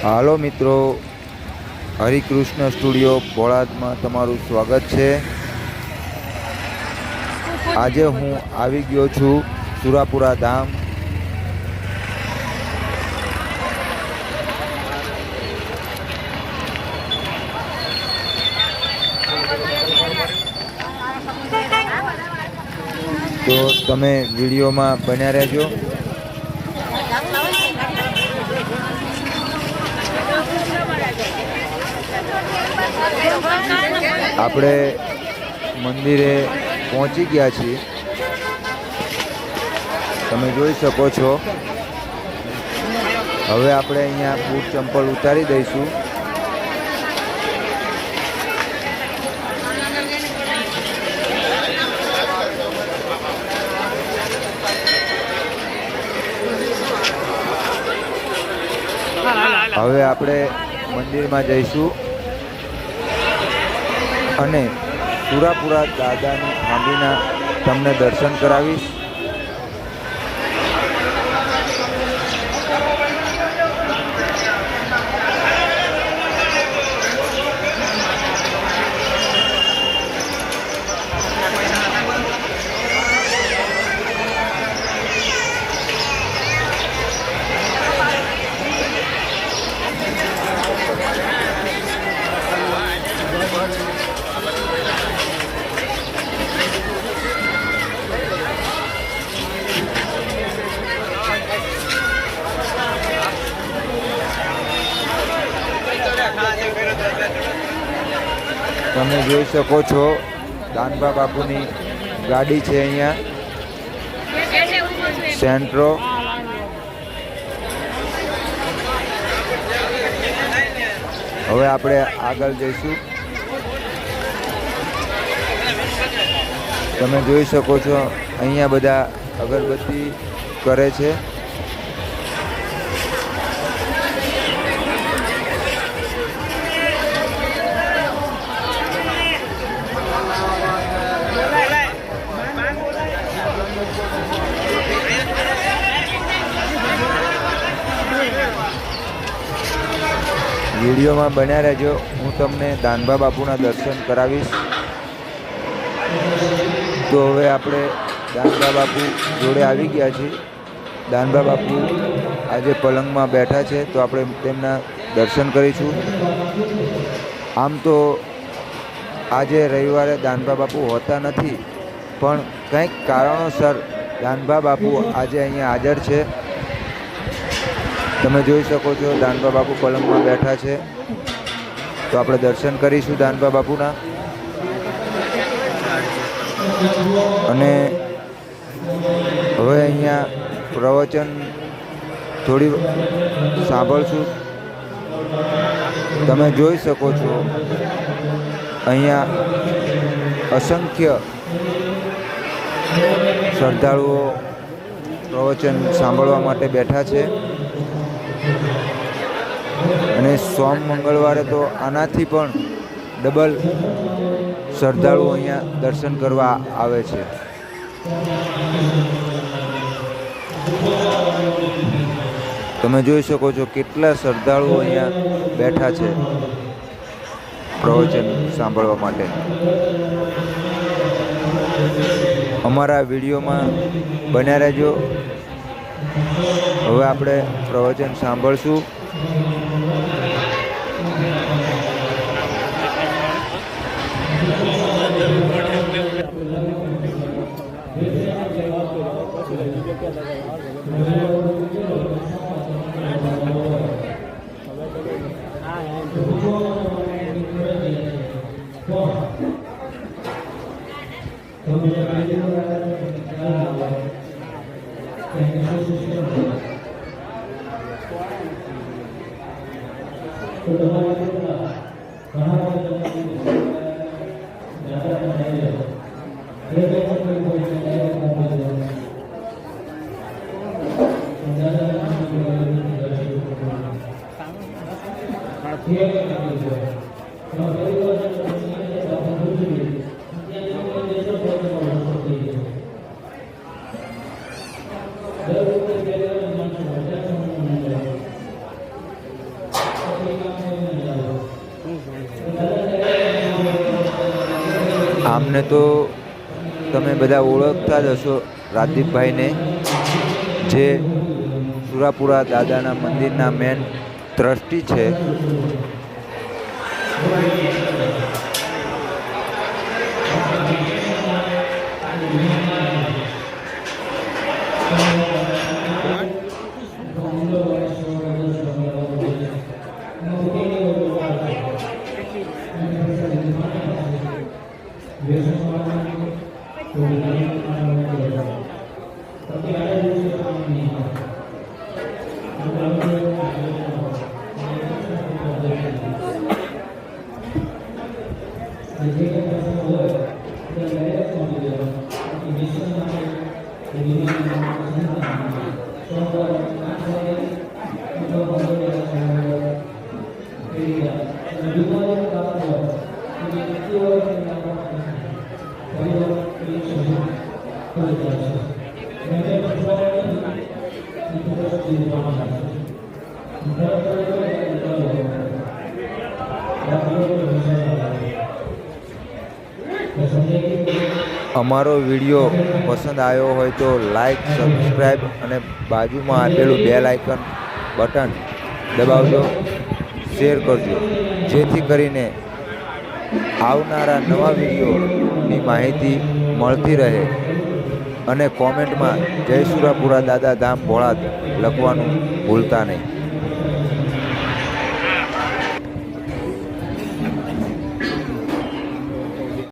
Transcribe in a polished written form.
હાલો મિત્રો, હરિકૃષ્ણ સ્ટુડિયો બોળાદમાં તમારું સ્વાગત છે। આજે હું આવી ગયો છું સુરાપુરા ધામ। તો તમે વિડીયોમાં બન્યા રહેજો। આપણે મંદિરે પહોંચી ગયા છીએ, તમે જોઈ શકો છો। હવે આપણે અહીંયા બૂટ ચંપલ ઉતારી દઈશું। હવે આપણે મંદિરમાં જઈશું અને સુરાપુરા દાદાની થાંભીના તમને દર્શન કરાવીશ। તમે જોઈ શકો છો દાનબા બાપુની ગાડી છે અહીંયા સેન્ટ્રો। હવે આપણે આગળ જઈશું। તમે જોઈ શકો છો અહીંયા બધા અગરબત્તી કરે છે। વિડીયોમાં બન્યા રહેજો, હું તમને દાનબા બાપુના દર્શન કરાવીશ। તો હવે આપણે દાનબા બાપુ જોડે આવી ગયા છીએ। દાનબા બાપુ આજે પલંગમાં બેઠા છે, તો આપણે તેમના દર્શન કરીશું। આમ તો આજે રવિવારે દાનબા બાપુ હોતા નથી, પણ કંઈક કારણોસર દાનબા બાપુ આજે અહીંયા હાજર છે। તમે જોઈ શકો છો દાનબા બાપુ પલંગમાં બેઠા છે, તો આપણે દર્શન કરીશું દાનબા બાપુના। અને હવે અહીંયા પ્રવચન થોડી સાંભળશું। તમે જોઈ શકો છો અહીંયા અસંખ્ય શ્રદ્ધાળુઓ પ્રવચન સાંભળવા માટે બેઠા છે। અને સોમ મંગળવારે તો આનાથી પણ ડબલ શ્રદ્ધાળુઓ અહીંયા દર્શન કરવા આવે છે। તમે જોઈ શકો છો કેટલા શ્રદ્ધાળુઓ અહીંયા બેઠા છે પ્રવચન સાંભળવા માટે। અમારા વિડીયોમાં બન્યા રહેજો। હવે આપણે પ્રવચન સાંભળશું। તો તમે બધા ઓળખતા જ હશો રાજદીપભાઈને, જે સુરાપુરા દાદાના મંદિરના મેન ટ્રસ્ટી છે. અમારો વિડીયો પસંદ આવ્યો હોય તો લાઈક, સબસ્ક્રાઈબ અને બાજુમાં આપેલું બેલ આઇકન બટન દબાવજો, શેર કરજો, જેથી કરીને આવનારા નવા વિડીયોની માહિતી મળતી રહે. અને કોમેન્ટમાં જય સુરાપુરા દાદા ધામ ભોળા લખવાનું ભૂલતા નહીં.